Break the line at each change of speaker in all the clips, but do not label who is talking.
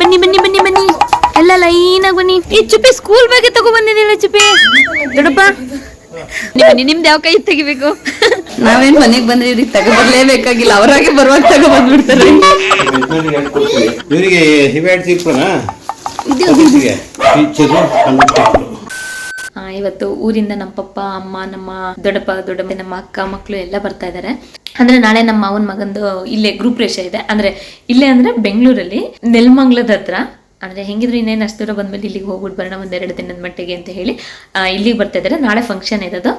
ಬನ್ನಿ ಬನ್ನಿ ಬನ್ನಿ ಬನ್ನಿ ಎಲ್ಲ ಲೈನಾಗಿ ಬನ್ನಿ. ಈ ಚುಪ್ಪಿ ಸ್ಕೂಲ್ ಬಗ್ಗೆ ತಗೋ ಬಂದಿದ್ದಿಲ್ಲ ಚುಪ್ಪಿ. ದೊಡ್ಡಪ್ಪ ಬನ್ನಿ, ನಿಮ್ದು ಯಾವ ಕೈ ತೆಗಿಬೇಕು?
ನಾವೇನ್ ಮನೆಗ್ ಬಂದ್ರೆ ಇವ್ರಿಗೆ ತಗೊಬರ್ಲೇಬೇಕಾಗಿಲ್ಲ, ಅವರಾಗೆ ಬರುವಾಗ ತಗೊಬಂದ್ಬಿಡ್ತಾರೆ.
ಇವರಿಗೆ
ಇವತ್ತು ಊರಿಂದ ನಮ್ಮ ಪಪ್ಪ ಅಮ್ಮ, ನಮ್ಮ ದೊಡ್ಡಪ್ಪ ನಮ್ಮ ಅಕ್ಕ ಮಕ್ಕಳು ಎಲ್ಲ ಬರ್ತಾ ಇದಾರೆ. ಅಂದ್ರೆ ನಾಳೆ ನಮ್ಮ ಮಾವನ ಮಗಂದು ಇಲ್ಲೇ ಗ್ರೂಪ್ ರೇಷ ಇದೆ. ಅಂದ್ರೆ ಇಲ್ಲೇ ಅಂದ್ರೆ ಬೆಂಗಳೂರಲ್ಲಿ ನೆಲಮಂಗಲದ ಹತ್ರ. ಅಂದ್ರೆ ಹೆಂಗಿದ್ರು ಇನ್ನೇನು ಅಷ್ಟು ದೂರ ಬಂದ್ಮೇಲೆ ಇಲ್ಲಿಗೆ ಹೋಗ್ಬಿಟ್ಟು ಬರೋಣ ಒಂದೆರಡು ದಿನದ ಮಟ್ಟಿಗೆ ಅಂತ ಹೇಳಿ ಇಲ್ಲಿಗೆ ಬರ್ತಾ ಇದ್ದಾರೆ. ನಾಳೆ ಫಂಕ್ಷನ್ ಇರೋದು.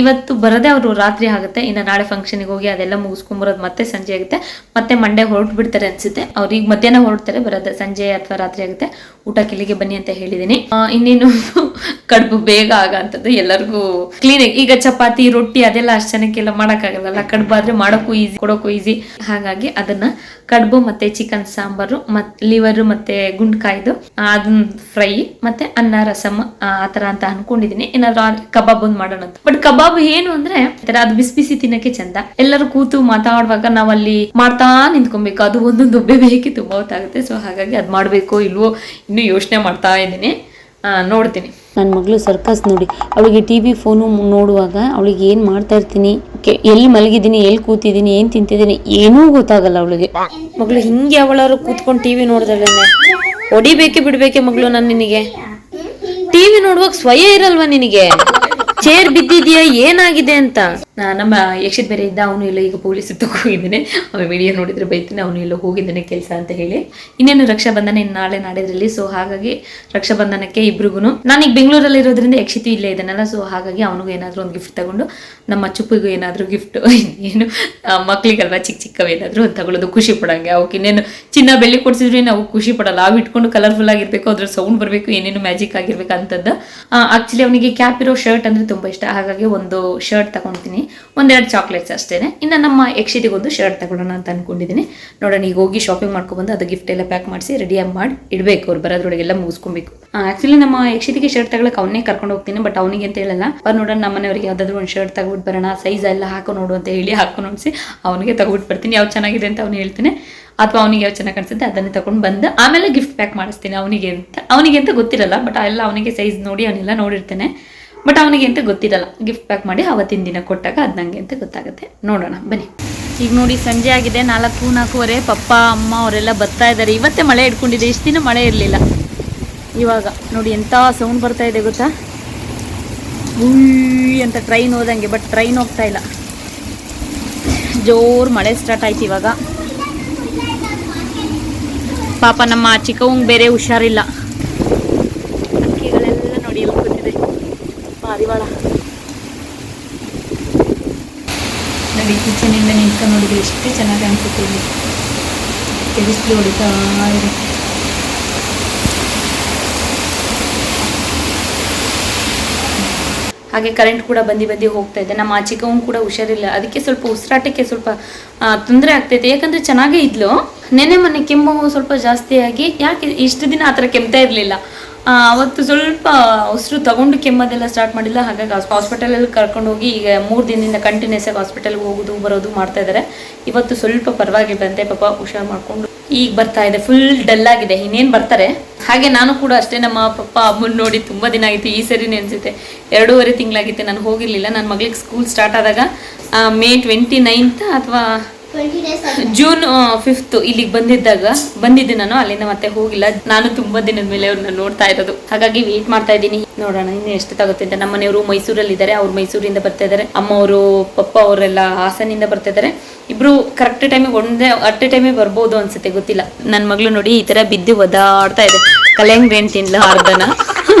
ಇವತ್ತು ಬರೋದೇ ಅವರು ರಾತ್ರಿ ಆಗುತ್ತೆ. ಇನ್ನು ನಾಳೆ ಫಂಕ್ಷನ್ಗೆ ಹೋಗಿ ಅದೆಲ್ಲ ಮುಗಿಸ್ಕೊಂಬರೋದು ಮತ್ತೆ ಸಂಜೆ ಆಗುತ್ತೆ. ಮತ್ತೆ ಮಂಡೇ ಹೊರಟು ಬಿಡ್ತಾರೆ ಅನ್ಸುತ್ತೆ. ಅವ್ರಿಗೆ ಮಧ್ಯಾಹ್ನ ಹೊರಡ್ತಾರೆ, ಬರೋದು ಸಂಜೆ ಅಥವಾ ರಾತ್ರಿ ಆಗುತ್ತೆ. ಊಟಕ್ಕೆ ಇಲ್ಲಿಗೆ ಬನ್ನಿ ಅಂತ ಹೇಳಿದೀನಿ. ಇನ್ನೇನು ಕಡುಬು ಬೇಗ ಆಗಂತದ್ದು ಎಲ್ಲರಿಗೂ ಕ್ಲೀನಾಗಿ. ಈಗ ಚಪಾತಿ ರೊಟ್ಟಿ ಅದೆಲ್ಲ ಅಷ್ಟು ಜನಕ್ಕೆಲ್ಲ ಮಾಡೋಕ್ಕಾಗಲ್ಲ. ಕಡುಬು ಆದ್ರೆ ಮಾಡೋಕ್ಕೂ ಈಸಿ, ಕೊಡೋಕ್ಕೂ ಈಸಿ. ಹಾಗಾಗಿ ಅದನ್ನ ಕಡುಬು ಮತ್ತೆ ಚಿಕನ್ ಸಾಂಬಾರು ಮತ್ತೆ ಲಿವರ್ ಮತ್ತೆ ಗುಂಡ್ಕಾಯ್ದು ಅದನ್ನ ಫ್ರೈ ಮತ್ತೆ ಅನ್ನ ರಸಮ್ ಆತರ ಅಂತ ಅನ್ಕೊಂಡಿದೀನಿ. ಏನಾದ್ರು ಕಬಾಬ್ ಒಂದು ಮಾಡೋಣ ಅಂತ. ಬಟ್ ಕಬಾಬ್ ಏನು ಅಂದ್ರೆ ಅದು ಬಿಸಿ ಬಿಸಿ ತಿನ್ನಕ್ಕೆ ಚಂದ. ಎಲ್ಲರೂ ಕೂತು ಮಾತಾಡುವಾಗ ನಾವ್ ಅಲ್ಲಿ ಮಾಡ್ತಾ ನಿಂತ್ಕೊಬೇಕು. ಅದು ಒಂದೊಂದು ಒಬ್ಬೆ ಬೇಕಿ ತುಂಬಾ ಹೊತ್ತಾಗುತ್ತೆ. ಸೊ ಹಾಗಾಗಿ ಅದ್ ಮಾಡ್ಬೇಕೋ ಇಲ್ವೋ ಇನ್ನು ಯೋಚನೆ ಮಾಡ್ತಾ ಇದ್ದೀನಿ. ನೋಡ್ತೀನಿ.
ನನ್ನ ಮಗಳು ಸರ್ಕಸ್ ನೋಡಿ, ಅವಳಿಗೆ ಟಿವಿ ಫೋನು ನೋಡುವಾಗ ಅವಳಿಗೆ ಏನು ಮಾಡ್ತಾ ಇರ್ತೀನಿ, ಎಲ್ಲಿ ಮಲಗಿದ್ದೀನಿ, ಎಲ್ಲಿ ಕೂತಿದ್ದೀನಿ, ಏನು ತಿಂತಿದ್ದೀನಿ ಏನೂ ಗೊತ್ತಾಗಲ್ಲ ಅವಳಿಗೆ. ಮಗಳು ಹಿಂಗೆ ಅವಳಾರು ಕೂತ್ಕೊಂಡು ಟಿವಿ ನೋಡಿದಳೆ, ಹೊಡಿಬೇಕೆ ಬಿಡ್ಬೇಕೆ ಮಗಳು ನಾನು ನಿನಗೆ? ಟಿವಿ ನೋಡುವಾಗ ಸ್ವಯ ಇರಲ್ವಾ ನಿನಗೆ? ಚೇರ್ ಬಿದ್ದಿದ್ಯಾ, ಏನಾಗಿದೆ ಅಂತ?
ನಮ್ಮ ಯಕ್ಷಿತ್ ಬೇರೆ ಇದ್ದ, ಅವನು ಎಲ್ಲ ಈಗ ಪೊಲೀಸ್ ಹೋಗಿದ್ದಾನೆ. ಅವನು ವಿಡಿಯೋ ನೋಡಿದ್ರೆ ಬೈತಾನೆ, ಅವನು ಎಲ್ಲ ಹೋಗಿದ್ದಾನೆ ಕೆಲಸ ಅಂತ ಹೇಳಿ. ಇನ್ನೇನು ರಕ್ಷಾಬಂಧನ ನಾಳೆ ನಾಡಿದ್ರಲ್ಲಿ. ಸೊ ಹಾಗಾಗಿ ರಕ್ಷಾಬಂಧನಕ್ಕೆ ಇಬ್ರಿಗೂ, ನಾನೀಗ ಬೆಂಗಳೂರಲ್ಲಿ ಇರೋದ್ರಿಂದ ಯಕ್ಷಿತ್ ಇಲ್ಲೇ ಇದ್ದಾನಲ್ಲ. ಸೊ ಹಾಗಾಗಿ ಅವನಿಗೂ ಏನಾದ್ರು ಒಂದು ಗಿಫ್ಟ್ ತಗೊಂಡು, ನಮ್ಮ ಚುಪ್ಪಿಗೂ ಏನಾದ್ರು ಗಿಫ್ಟ್, ಏನು ಮಕ್ಳಿಗಲ್ವಾ ಚಿಕ್ಕ ಚಿಕ್ಕವೇನಾದ್ರು ಒಂದು ತಗೊಳ್ಳೋದು, ಖುಷಿ ಪಡಂಗೆ. ಅವಕ್ಕೆ ಇನ್ನೇನು ಚಿನ್ನ ಬೆಳ್ಳಿ ಕೊಡ್ಸಿದ್ರೆ ನಾವು ಖುಷಿ ಪಡಲ್ಲ. ಅವು ಇಟ್ಕೊಂಡು ಕಲರ್ಫುಲ್ ಆಗಿರ್ಬೇಕು, ಅದ್ರ ಸೌಂಡ್ ಬರಬೇಕು, ಏನೇನು ಮ್ಯಾಜಿಕ್ ಆಗಿರ್ಬೇಕು ಅಂತದ್ದು. ಆಕ್ಚುಲಿ ಅವನಿಗೆ ಕ್ಯಾಪ್ ಇರೋ ಶರ್ಟ್ ಅಂದ್ರೆ ತುಂಬಾ ಇಷ್ಟ. ಹಾಗಾಗಿ ಒಂದು ಶರ್ಟ್ ತಗೊಂತೀನಿ, ಒಂದೆರಡು ಚಾಕ್ಲೇಟ್ಸ್ ಅಷ್ಟೇನೆ. ಇನ್ನು ನಮ್ಮ ಯಕ್ಷಿತಿಗೆ ಒಂದು ಶರ್ಟ್ ತಗೊಳ್ಳೋಣ ಅಂತ ಅನ್ಕೊಂಡಿದ್ದೀನಿ. ನೋಡೋಣ, ಈಗ ಹೋಗಿ ಶಾಪಿಂಗ್ ಮಾಡ್ಕೊಬಂದು ಅದು ಗಿಫ್ಟ್ ಎಲ್ಲ ಪ್ಯಾಕ್ ಮಾಡಿಸಿ ರೆಡಿ ಮಾಡಿ ಇಡಬೇಕು. ಅವ್ರು ಬರೋದ್ರೊಳಗೆಲ್ಲ ಮುಗಿಸ್ಕೊಬೇಕು. ಆಕ್ಚುಲಿ ನಮ್ಮ ಯಕ್ಷಿತಿಗೆ ಶರ್ಟ್ ತಗೊಳಕ್ಕೆ ಅವನ್ನೇ ಕರ್ಕೊಂಡು ಹೋಗ್ತೀನಿ. ಬಟ್ ಅವನಿಗೆ ಅಂತ ಹೇಳಲ್ಲ. ನೋಡೋಣ, ನಮ್ಮ ಮನೆಯವರಿಗೆ ಯಾವ್ದಾದ್ರು ಒಂದು ಶರ್ಟ್ ತಗೊಬಿಟ್ಟು ಬರೋಣ, ಸೈಜ್ ಎಲ್ಲ ಹಾಕೋ ನೋಡು ಅಂತ ಹೇಳಿ ಹಾಕೊಂಡು ನೋಡಿಸಿ ಅವನಿಗೆ ತಗೊಬಿಟ್ಟು ಬರ್ತೀನಿ. ಯಾವ್ದು ಚೆನ್ನಾಗಿದೆ ಅಂತ ಅವ್ನು ಹೇಳ್ತೀನಿ, ಅಥವಾ ಅವನಿಗೆ ಯಾವ ಚೆನ್ನಾಗಿ ಕಾಣಿಸುತ್ತೆ ಅದನ್ನೇ ತಗೊಂಡು ಬಂದು ಆಮೇಲೆ ಗಿಫ್ಟ್ ಪ್ಯಾಕ್ ಮಾಡಿಸ್ತೀನಿ ಅವನಿಗೆ ಅಂತ ಗೊತ್ತಿರಲ್ಲ. ಬಟ್ ಎಲ್ಲ ಅವನಿಗೆ ಸೈಜ್ ನೋಡಿ ಅವನ್ನೆಲ್ಲ ನೋಡಿರ್ತೇನೆ. ಬಟ್ ಅವನಿಗೆ ಅಂತ ಗೊತ್ತಿರಲ್ಲ. ಗಿಫ್ಟ್ ಪ್ಯಾಕ್ ಮಾಡಿ ಅವತ್ತಿನ ದಿನ ಕೊಟ್ಟಾಗ ಅದು ನನಗೆ ಅಂತ ಗೊತ್ತಾಗುತ್ತೆ. ನೋಡೋಣ ಬನ್ನಿ.
ಈಗ ನೋಡಿ ಸಂಜೆ ಆಗಿದೆ, 4-4:15. ಪಪ್ಪ ಅಮ್ಮ ಅವರೆಲ್ಲ ಬರ್ತಾ ಇದ್ದಾರೆ. ಇವತ್ತೇ ಮಳೆ ಹಿಡ್ಕೊಂಡಿದೆ, ಇಷ್ಟು ದಿನ ಮಳೆ ಇರಲಿಲ್ಲ. ಇವಾಗ ನೋಡಿ ಎಂಥ ಸೌಂಡ್ ಬರ್ತಾ ಇದೆ ಗೊತ್ತಾ, ಉಯ್ ಅಂತ ಟ್ರೈನ್ ಹೋದಂಗೆ. ಬಟ್ ಟ್ರೈನ್ ಹೋಗ್ತಾ ಇಲ್ಲ, ಜೋರು ಮಳೆ ಸ್ಟಾರ್ಟ್ ಆಯ್ತು ಇವಾಗ. ಪಾಪ ನಮ್ಮ ಚಿಕ್ಕವಂಗೆ ಬೇರೆ ಹುಷಾರಿಲ್ಲ. ಅಕ್ಕಿಗಳೆಲ್ಲ ನೋಡಿ ಎಲ್ಲಿ ಕೂತಿದೆ, ಪಾರಿವಾಳ.
ನೋಡಿ ಕಿಚನಿಂದ ನಿಂತ್ಕೊಂಡು ನೋಡಿದ್ರೆ ಎಷ್ಟು ಚೆನ್ನಾಗಿ ಅನಿಸುತ್ತೆ. ಇಲ್ಲಿ ಬಿಸಿಲು ಹೊಡಿತಾ ಇದೆ. ಹಾಗೆ ಕರೆಂಟ್ ಕೂಡ ಬಂದು ಹೋಗ್ತಾ ಇದೆ. ನಮ್ಮ ಚಿಕ್ಕವನು ಕೂಡ ಹುಷಾರಿಲ್ಲ, ಅದಕ್ಕೆ ಸ್ವಲ್ಪ ಉಸಿರಾಟಕ್ಕೆ ಸ್ವಲ್ಪ ತೊಂದರೆ ಆಗ್ತೈತೆ. ಯಾಕಂದ್ರೆ ಚೆನ್ನಾಗೇ ಇದ್ಲು, ನೆನೆ ಮೊನ್ನೆ ಕೆಮ್ಮು ಸ್ವಲ್ಪ ಜಾಸ್ತಿ ಆಗಿ, ಯಾಕೆ ಇಷ್ಟು ದಿನ ಆ ಥರ ಕೆಮ್ತಾ ಇರಲಿಲ್ಲ. ಅವತ್ತು ಸ್ವಲ್ಪ ಉಸಿರು ತಗೊಂಡು ಕೆಮ್ಮದೆಲ್ಲ ಸ್ಟಾರ್ಟ್ ಮಾಡಿಲ್ಲ. ಹಾಗಾಗಿ ಹಾಸ್ಪಿಟಲಲ್ಲಿ ಕರ್ಕೊಂಡು ಹೋಗಿ ಈಗ 3 ದಿನದಿಂದ ಕಂಟಿನ್ಯೂಸ್ ಆಗಿ ಹಾಸ್ಪಿಟಲ್ಗೆ ಹೋಗೋದು ಬರೋದು ಮಾಡ್ತಾ ಇದ್ದಾರೆ. ಇವತ್ತು ಸ್ವಲ್ಪ ಪರವಾಗಿಲ್ಲಂತೆ, ಪಾಪ ಹುಷಾರು ಮಾಡ್ಕೊಂಡು ಈಗ ಬರ್ತಾ ಇದೆ. ಫುಲ್ ಡಲ್ ಆಗಿದೆ, ಇನ್ನೇನು ಬರ್ತಾರೆ. ಹಾಗೆ ನಾನು ಕೂಡ ಅಷ್ಟೇ, ನಮ್ಮ ಪಪ್ಪ ಅಮ್ಮನ ನೋಡಿ ತುಂಬ ದಿನ ಆಗಿತ್ತು. ಈ ಸರಿನೇ ಅನಿಸುತ್ತೆ 2.5 ತಿಂಗಳಾಗಿತ್ತು ನಾನು ಹೋಗಿರಲಿಲ್ಲ. ನನ್ನ ಮಗಳಿಗೆ ಸ್ಕೂಲ್ ಸ್ಟಾರ್ಟ್ ಆದಾಗ ಮೇ 29 ಅಥವಾ ಜೂನ್ 5 ಇಲ್ಲಿಗೆ ಬಂದಿದ್ದೆ ನಾನು. ಅಲ್ಲಿಂದ ಮತ್ತೆ ಹೋಗಿಲ್ಲ. ನಾನು ತುಂಬಾ ದಿನದ ಮೇಲೆ ಅವ್ರನ್ನ ನೋಡ್ತಾ ಇರೋದು, ಹಾಗಾಗಿ ವೇಟ್ ಮಾಡ್ತಾ ಇದ್ದೀನಿ. ನೋಡೋಣ ಇನ್ನು ಎಷ್ಟು ತಗುತ್ತೆ ಅಂತ. ನಮ್ಮ ಮನೆಯವರು ಮೈಸೂರಲ್ಲಿ ಇದ್ದಾರೆ, ಅವ್ರು ಮೈಸೂರಿಂದ ಬರ್ತಾ ಇದ್ದಾರೆ. ಅಮ್ಮ ಅವರು ಪಪ್ಪ ಅವರೆಲ್ಲ ಹಾಸನಿಂದ ಬರ್ತಾ ಇದ್ದಾರೆ. ಇಬ್ರು ಕರೆಕ್ಟ್ ಟೈಮಿಗೆ ಅಟ್ ಟೈಮಿಗೆ ಬರ್ಬೋದು ಅನ್ಸುತ್ತೆ, ಗೊತ್ತಿಲ್ಲ. ನನ್ನ ಮಗಳು ನೋಡಿ ಈ ತರ ಬಿದ್ದು ಒದಾಡ್ತಾ ಇದೆ. ಕಲ್ಲಂಗಡಿ ಹಣ್ಣು ತಿನ್ಲ ಅರ್ಧನ,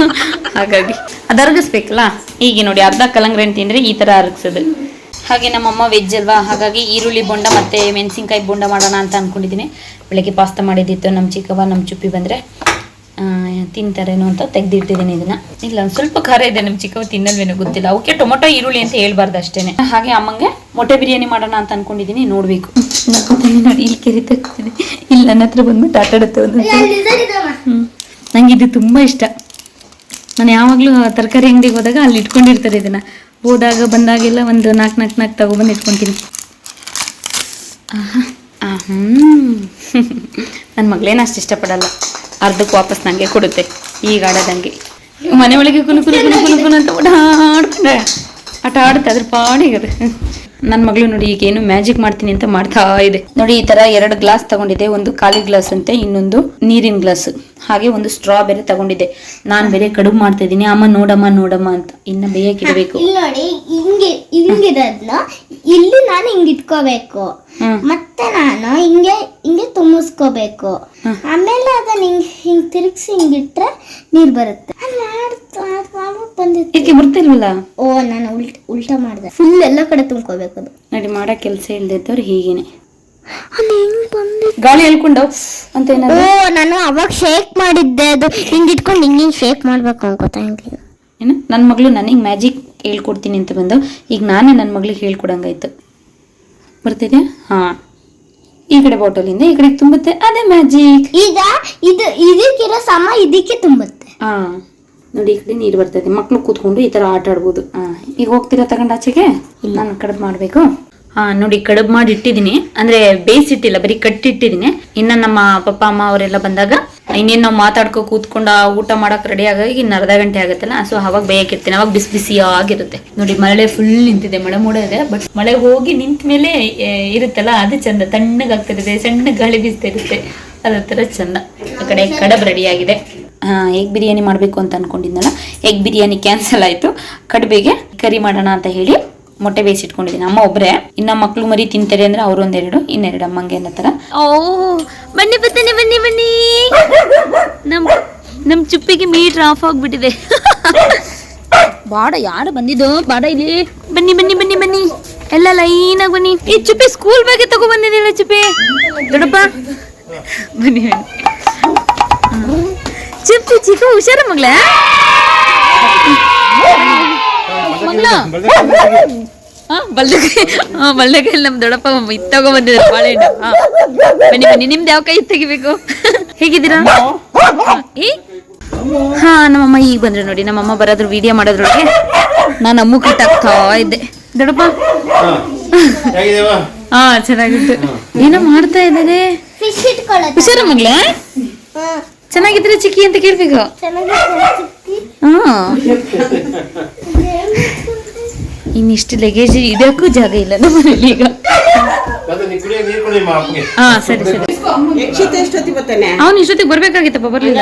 ಹಾಗಾಗಿ ಅದು ಅರ್ಗಿಸ್ಬೇಕಲ್ಲ. ಹೀಗೆ ನೋಡಿ, ಅರ್ಧ ಕಲ್ಲಂಗಡಿ ಹಣ್ಣು ತಿಂದ್ರೆ ಈ ತರ ಅರ್ಗಿಸೋದು. ಹಾಗೆ ನಮ್ಮಮ್ಮ ವೆಜ್ ಅಲ್ವಾ, ಹಾಗಾಗಿ ಈರುಳ್ಳಿ ಬೋಂಡ ಮತ್ತು ಮೆಣಸಿನ್ಕಾಯಿ ಬೋಂಡ ಮಾಡೋಣ ಅಂತ ಅಂದ್ಕೊಂಡಿದ್ದೀನಿ. ಬೆಳಗ್ಗೆ ಪಾಸ್ತಾ ಮಾಡಿದ್ದಿತ್ತು. ನಮ್ಮ ಚಿಕ್ಕವ್ವ ನಮ್ಮ ಚುಪ್ಪಿ ಬಂದರೆ ತಿಂತಾರೇನೋ ಅಂತ ತೆಗೆದಿಟ್ಟಿದ್ದೀನಿ ಇದನ್ನು. ಇಲ್ಲ ಒಂದು ಸ್ವಲ್ಪ ಖಾರ ಇದೆ, ನಮ್ಮ ಚಿಕ್ಕವ್ವ ತಿನ್ನಲ್ವೇನೋ ಗೊತ್ತಿಲ್ಲ. ಅವಕ್ಕೆ ಟೊಮೊಟೊ ಈರುಳ್ಳಿ ಅಂತ ಹೇಳ್ಬಾರ್ದು ಅಷ್ಟೇ. ಹಾಗೆ ಅಮ್ಮಂಗೆ ಮೊಟ್ಟೆ ಬಿರಿಯಾನಿ ಮಾಡೋಣ ಅಂತ ಅಂದ್ಕೊಂಡಿದ್ದೀನಿ, ನೋಡಬೇಕು. ನೋಡಿ ಇಲ್ಲಿ ಕೆರಿತಾಗ್ತಿದೆ, ಇಲ್ಲಿ ನನ್ನ ಹತ್ರ ಬಂದ್ಬಿಟ್ಟು ಆಟಾಡುತ್ತೆ ಒಂದು. ನಂಗೆ ಇದು ತುಂಬ ಇಷ್ಟ. ನಾನು ಯಾವಾಗಲೂ ತರಕಾರಿ ಅಂಗಡಿಗೆ ಹೋದಾಗ ಅಲ್ಲಿ ಇಟ್ಕೊಂಡಿರ್ತಾರೆ ಇದನ್ನು. ಹೋದಾಗ ಬಂದಾಗೆಲ್ಲ ಒಂದು 4 ತಗೊಬಂದು ಇಟ್ಕೊತೀನಿ. ನನ್ನ ಮಗಳೇನು ಅಷ್ಟು ಇಷ್ಟಪಡಲ್ಲ, ಅರ್ಧಕ್ಕೆ ವಾಪಸ್ ನನಗೆ ಕೊಡುತ್ತೆ. ಈಗ ಆಡೋದಂಗೆ ಮನೆ ಒಳಗೆ ಕುಲು ಕುಲು ಕುಲು ಕುಲು ಕುಲು ಅಂತ ಓಡಾಡ್ಕೊಂಡೆ ಆಟ ಆಡುತ್ತೆ ಅದ್ರ ಪಾಡಿಗದು. ನನ್ನ ಮಗಳು ನೋಡಿ ಈಗೇನು ಮ್ಯಾಜಿಕ್ ಮಾಡ್ತೀನಿ ಅಂತ ಮಾಡ್ತಾ ಇದೆ ನೋಡಿ. ಈ ತರ 2 ಗ್ಲಾಸ್ ತಗೊಂಡಿದೆ, ಒಂದು ಖಾಲಿ ಗ್ಲಾಸ್ ಅಂತೆ, ಇನ್ನೊಂದು ನೀರಿನ ಗ್ಲಾಸ್, ಹಾಗೆ ಒಂದು ಸ್ಟ್ರಾ ಬೇರೆ ತಗೊಂಡಿದ್ದೆ. ನಾನು ಬೇರೆ ಕಡುಬು ಮಾಡ್ತಾ ಇದ್ದೀನಿ. ಅಮ್ಮ ನೋಡಮ್ಮ ಅಂತ ಇನ್ನ ಬೇಯಕ್ಕಿಡಬೇಕು.
ನೋಡಿ ಹಿಂಗಿರೋದ್ನ ಇಲ್ಲಿ ನಾನು ಹಿಂಗ್ ಇಟ್ಕೋಬೇಕು, ಮತ್ತೆ ನಾನು ಹಿಂಗೆ ತುಂಬಿಸ್ಕೋಬೇಕು, ಆಮೇಲೆ ಅದನ್ನ ಹಿಂಗ್ ತಿರುಗಿಸಿ ಹಿಂಗಿಟ್ರೆ ನೀರ್ ಬರುತ್ತೆ.
ಇದಕ್ಕೆ ಬರ್ತಿಲ್ವಲ್ಲ.
ಓ ನಾನು ಉಲ್ಟಾ ಮಾಡಿದೆ, ಫುಲ್ ಎಲ್ಲ ಕಡೆ ತುಂಬ್ಕೋಬೇಕು ಅದು.
ನೋಡಿ ಮಾಡೋ ಕೆಲಸ ಇಲ್ದಿದ್ದವ್ರು ಹೀಗೇನೆ ಗಾಳಿ ಹೇಳ್ಕೊಂಡು ಅಂತ ಏನಾದ್ರು.
ಓ ನಾನು ಅವಾಗ ಶೇಕ್ ಮಾಡಿದ್ದೆ, ಅದು ಹಿಂಗ್ ಇಟ್ಕೊಂಡು ಹಿಂಗ್ ಶೇಕ್ ಮಾಡ್ಬೇಕು ಅನ್ಕೋತಾ ಇರ್ಲಿಲ್ಲ.
ಏನು ನನ್ನ ಮಗಳು ನನಗೆ ಮ್ಯಾಜಿಕ್ ಹೇಳ್ಕೊಡ್ತೀನಿ ಅಂತ ಬಂದು ಈಗ ನಾನೇ ನನ್ನ ಮಗಳಿಗೆ ಹೇಳ್ಕೊಡಂಗಾಯ್ತು. ಬರ್ತಿದ್ಯಾ? ಹಾ, ಈ ಕಡೆ ಬಾಟಲಿಂದ ಈ ಕಡೆ ತುಂಬುತ್ತೆ, ಅದೇ ಮ್ಯಾಜಿಕ್.
ಈಗ ಇದಕ್ಕಿರೋ ಸಮ ಇದಕ್ಕೆ ತುಂಬುತ್ತೆ.
ಹಾ ನೋಡಿ, ಈ ಕಡೆ ನೀರು ಬರ್ತದೆ, ಮಕ್ಳು ಕೂತ್ಕೊಂಡು ಈ ತರ ಆಟ ಆಡ್ಬೋದು. ಈಗ ಹೋಗ್ತೀರಾ ತಗೊಂಡು ಆಚೆಗೆ? ನಾನು ಕಡುಬು ಮಾಡ್ಬೇಕು. ನೋಡಿ ಕಡುಬು ಮಾಡಿ ಇಟ್ಟಿದ್ದೀನಿ, ಅಂದ್ರೆ ಬೇಯಿಸಿಟ್ಟಿಲ್ಲ, ಬರೀ ಕಟ್ಟಿಟ್ಟಿದ್ದೀನಿ. ಇನ್ನ ನಮ್ಮ ಪಪ್ಪ ಅಮ್ಮ ಅವರೆಲ್ಲ ಬಂದಾಗ ಇನ್ನೇನು ನಾವು ಮಾತಾಡ್ಕೊ ಕೂತ್ಕೊಂಡು ಊಟ ಮಾಡಕ್ ರೆಡಿ ಆಗಿ ಇನ್ನು ಅರ್ಧ ಗಂಟೆ ಆಗುತ್ತಲ್ಲ, ಸೊ ಅವಾಗ ಬೇಯಕ್ಕಿರ್ತೀನಿ. ಅವಾಗ ಬಿಸಿ ಆಗಿರುತ್ತೆ. ನೋಡಿ ಮಳೆ ಫುಲ್ ನಿಂತಿದೆ, ಮಳೆ ಮೂಡ ಇದೆ, ಬಟ್ ಮಳೆ ಹೋಗಿ ನಿಂತ ಮೇಲೆ ಇರುತ್ತಲ್ಲ ಅದು ಚಂದ, ತಣ್ಣಗಾಗ್ತಿರುತ್ತೆ, ಸಣ್ಣ ಗಾಳಿ ಬೀಸ್ತಾ ಇರುತ್ತೆ, ಅದ್ರ ತರ ಚಂದ. ಆ ಕಡೆ ಕಡುಬು ರೆಡಿ ಆಗಿದೆ. ಎಗ್ ಬಿರಿಯಾನಿ ಮಾಡಬೇಕು ಅಂತ ಅನ್ಕೊಂಡಿದ್ನಲ್ಲ, ಎಗ್ ಬಿರಿಯಾನಿ ಕ್ಯಾನ್ಸಲ್ ಆಯ್ತು. ಕಡುಬಿಗೆ ಕರಿ ಮಾಡೋಣ ಅಂತ ಹೇಳಿ ಮೊಟ್ಟೆ ಬೇಯಿಸಿಟ್ಕೊಂಡಿದ್ದೀನಿ. ಅಮ್ಮ ಒಬ್ಬರೇ, ಇನ್ನ ಮಕ್ಳು ಮರಿ ತಿಂತಾರೆ ಅಂದ್ರೆ ಅವ್ರು ಒಂದೆರಡು, ಇನ್ನೆರಡು ಅಮ್ಮಂಗೆ ಅನ್ನೋ ಥರ. ಓ ಬನ್ನಿ ಬನ್ನಿ ಬನ್ನಿ ಬನ್ನಿ, ನಮ್ಮ ಚುಪ್ಪಿಗೆ ಮೀಟ್ರ್ ಆಫ್ ಆಗ್ಬಿಟ್ಟಿದೆ. ಬಾಡ ಯಾರು ಬಂದಿದ್ದು? ಬಾಡ ಇಲ್ಲಿ ಬನ್ನಿ ಬನ್ನಿ ಬನ್ನಿ ಬನ್ನಿ, ಎಲ್ಲ ಲೈನಾಗಿ ಬನ್ನಿ. ಈ ಚುಪ್ಪಿ ಸ್ಕೂಲ್ ಬ್ಯಾಗೆ ತಗೋ ಬಂದಿದ್ದಿಲ್ಲ ಚುಪ್ಪಿ, ದೊಡ್ಡಪ್ಪ ಬನ್ನಿ ಬನ್ನಿ. ಚುಪ್ಪಿ ಚಿಕ್ಕ ಹುಷಾರ ಮಗ್ಳ ಮಗ್ಳ. ಬಲ್ಲೆಕಾಯಿ ನಮ್ ದೊಡ್ಡಪ್ಪ ಇತ್ತಗೋ ಬಂದಿದ್ರು ಬಾಳೆಹಣ್ಣು. ಬನ್ನಿ ಬನ್ನಿ, ನಿಮ್ದು ಯಾವ ಕೈ ತೆಗಿಬೇಕು? ಹೇಗಿದ್ದೀರಾ? ಹಾ ನಮ್ಮಮ್ಮ ಈಗ ಬಂದ್ರು ನೋಡಿ. ನಮ್ಮಮ್ಮ ಬರೋದ್ರ ವಿಡಿಯೋ ಮಾಡೋದ್ರೊಳಗೆ ನಾನು ಅಮ್ಮು ಕಟ್ಟಾಗ್ತಾ ಇದ್ದೆ. ದೊಡ್ಡಪ್ಪ ಹಾ ಚೆನ್ನಾಗಿತ್ತು. ಏನೋ ಮಾಡ್ತಾ ಇದ್ದಾರೆ. ಹುಷಾರ ಮಗ್ಳ, ಚೆನ್ನಾಗಿದ್ರೆ ಚಿಕ್ಕಿ ಅಂತ ಕೇಳ್ಬೇಕು. ಇನ್ನಿಷ್ಟು ಲಗೇಜ್ ಇದಕ್ಕೂ ಜಾಗ ಇಲ್ಲ ನಮ್ಮನೇಲಿ ಈಗ. ಹಾ ಸರಿ ಸರಿ, ಅವನು ಇಷ್ಟೊತ್ತಿಗೆ ಬರ್ಬೇಕಾಗಿತ್ತಪ್ಪ, ಬರ್ಲಿಲ್ಲ.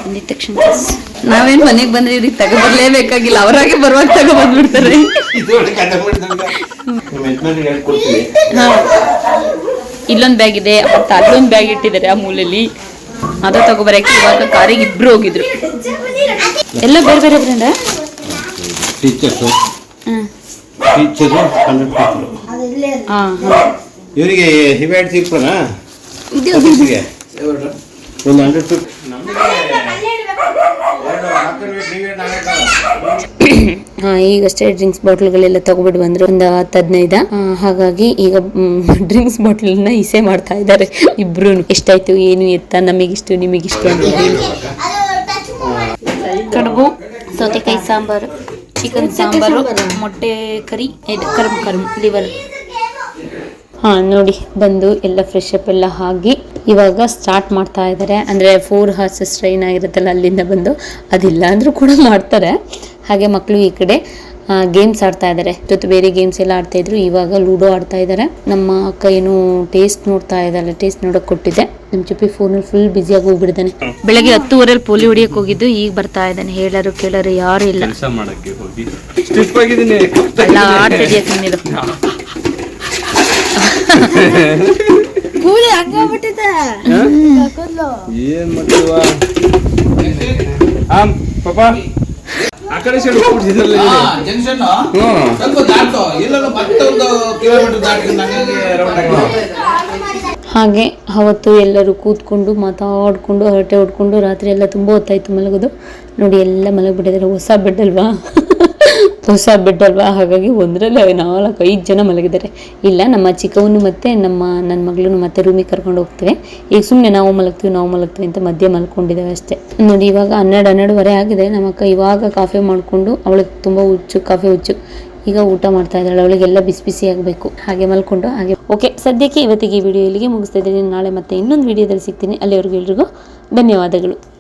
ಬಂದಿದ ತಕ್ಷಣ ನಾವೇನ್ ಮನೆಗ್ ಬಂದ್ರೆ ಇವ್ರಿಗೆ ತಗೋ ಬರ್ಲೇಬೇಕಾಗಿಲ್ಲ, ಅವರಾಗೆ ಬರುವಾಗ ತಗೋ ಬಂದ್ಬಿಡ್ತಾರೆ. ಇಲ್ಲೊಂದ್ ಬ್ಯಾಗ್ ಇದೆ, ಮತ್ತೆ ಅಲ್ಲೊಂದ್ ಬ್ಯಾಗ್ ಇಟ್ಟಿದ್ದಾರೆ ಆ ಮೂಲೆಯಲ್ಲಿ, ಅದ ತಗೋಬರಕ್ಕೆ ಇವಾಗ ಕಾರಿಗೆ ಇಬ್ರು ಹೋಗಿದ್ರು. ಎಲ್ಲ ಬೇರೆ ಬೇರೆ ಬ್ರ್ಯಾಂಡ.
ಇವರಿಗೆ ಹಿವೇಟ್ ಸಿಕ್ಕೋಣ ಒಂದು 100
ಈಗಷ್ಟೇ ಡ್ರಿಂಕ್ಸ್ ಬಾಟ್ಲ್ಗಳೆಲ್ಲ ತಗೊಬಿಟ್ಟು ಬಂದ್ರು, ಒಂದು 10-15. ಹಾಗಾಗಿ ಈಗ ಡ್ರಿಂಕ್ಸ್ ಬಾಟ್ಲನ್ನ ಇಸೆ ಮಾಡ್ತಾ ಇದ್ದಾರೆ ಇಬ್ರು. ಎಷ್ಟಾಯ್ತು ಏನು ಎತ್ತ, ನಮಗಿಷ್ಟು ನಿಮಗಿಷ್ಟು ಅಂತ ಹೇಳಿ. ಕಡುಬು, ಸೌತೆಕಾಯಿ ಸಾಂಬಾರು, ಚಿಕನ್ ಸಾಂಬಾರು, ಮೊಟ್ಟೆ ಕರಿ, ಇದು ಕರ್ಮ್ ಲಿವರ್. ನೋಡಿ ಬಂದು ಎಲ್ಲ ಫ್ರೆಶ್ ಅಪ್ ಎಲ್ಲ ಆಗಿ ಇವಾಗ ಸ್ಟಾರ್ಟ್ ಮಾಡ್ತಾ ಇದ್ದಾರೆ. ಅಂದರೆ 4 hours ಟ್ರೈನ್ ಆಗಿರುತ್ತಲ್ಲ, ಅಲ್ಲಿಂದ ಬಂದು ಅದಿಲ್ಲ ಅಂದರೂ ಕೂಡ ಮಾಡ್ತಾರೆ. ಹಾಗೆ ಮಕ್ಕಳು ಈ ಕಡೆ ಗೇಮ್ಸ್ ಆಡ್ತಾ ಇದ್ದಾರೆ. ಜೊತೆ ಬೇರೆ ಗೇಮ್ಸ್ ಎಲ್ಲ ಆಡ್ತಾ ಇದ್ರು, ಇವಾಗ ಲೂಡೋ ಆಡ್ತಾ ಇದ್ದಾರೆ. ನಮ್ಮ ಅಕ್ಕ ಏನು ಟೇಸ್ಟ್ ನೋಡ್ತಾ ಇದ್ದಾಳೆ, ಟೇಸ್ಟ್ ನೋಡಕ್ ಕೊಟ್ಟಿದ್ದೆ. ನಮ್ಮ ಚುಪ್ಪಿ ಫೋನಲ್ಲಿ ಫುಲ್ ಬ್ಯುಸಿಯಾಗಿ ಹೋಗ್ಬಿಡ್ತಾನೆ. ಬೆಳಗ್ಗೆ 10:30 ಪೋಲಿ ಹೊಡಿಯಕ್ಕೆ ಹೋಗಿದ್ದು, ಈಗ ಬರ್ತಾ ಇದ್ದಾನೆ. ಹೇಳರು ಕೇಳರು ಯಾರು ಇಲ್ಲ. ಎಲ್ಲ ಆಡ್ತಿದ್ಯಾ ಸುಮ್ಮನಿರು.
ಕೂಲಿ ಹಂಗಾಗ್ಬಿಟ್ಟಿದೆ.
ಏನ್ ಮಾಡ್ತೀವ ಪಾಪ ಆ ಕಡೆ ಸೈಡ್ ಹೋಗ್ಬಿಟ್ಟಿದ್ದಲ್ಲ ಜಂಕ್ಷನ್ ಸ್ವಲ್ಪ ದಾಟೋ ಇಲ್ಲಲ್ಲ ಮತ್ತೆ 1 ಕಿಲೋಮೀಟರ್ ದಾಟಿ ನನಗೆ ರೌಂಡ್ ಆಗಿ.
ಹಾಗೆ ಅವತ್ತು ಎಲ್ಲರೂ ಕೂತ್ಕೊಂಡು ಮಾತಾಡ್ಕೊಂಡು ಹರಟೆ ಹೊಡ್ಕೊಂಡು ರಾತ್ರಿ ಎಲ್ಲ ತುಂಬ ಹೊತ್ತಾಯ್ತು ಮಲಗೋದು. ನೋಡಿ ಎಲ್ಲ ಮಲಗಿಬಿಟ್ಟಿದ್ದಾರೆ. ಹೊಸ ಬೆಡ್ ಅಲ್ವಾ, ಹಾಗಾಗಿ ಒಂದರಲ್ಲಿ 4-5 ಜನ ಮಲಗಿದ್ದಾರೆ. ಇಲ್ಲ, ನಮ್ಮ ಚಿಕ್ಕವನು ಮತ್ತು ನನ್ನ ಮಗಳನ್ನು ಮತ್ತೆ ರೂಮಿಗೆ ಕರ್ಕೊಂಡು ಹೋಗ್ತೇವೆ. ಈಗ ಸುಮ್ಮನೆ ನಾವು ಮಲಗ್ತೀವಿ ಅಂತ ಮಧ್ಯೆ ಮಲ್ಕೊಂಡಿದ್ದೇವೆ ಅಷ್ಟೇ. ನೋಡಿ ಇವಾಗ 12:30 ಆಗಿದೆ. ನಮ್ಮ ಅಕ್ಕ ಇವಾಗ ಕಾಫಿ ಮಾಡಿಕೊಂಡು, ಅವಳಿಗೆ ತುಂಬ ಕಾಫಿ ಹುಚ್ಚು, ಈಗ ಊಟ ಮಾಡ್ತಾ ಇದ್ದಾಳೆ. ಅವಳಿಗೆಲ್ಲ ಬಿಸಿ ಬಿಸಿ ಆಗಬೇಕು. ಹಾಗೆ ಮಲ್ಕೊಂಡು ಹಾಗೆ ಓಕೆ. ಸದ್ಯಕ್ಕೆ ಇವತ್ತಿಗೆ ಈ ವಿಡಿಯೋ ಇಲ್ಲಿಗೆ ಮುಗಿಸ್ತಾ ಇದ್ದೀನಿ. ನಾಳೆ ಮತ್ತೆ ಇನ್ನೊಂದು ವಿಡಿಯೋದಲ್ಲಿ ಸಿಗ್ತೀನಿ. ಅಲ್ಲಿವರೆಗೂ ಎಲ್ರಿಗೂ ಧನ್ಯವಾದಗಳು.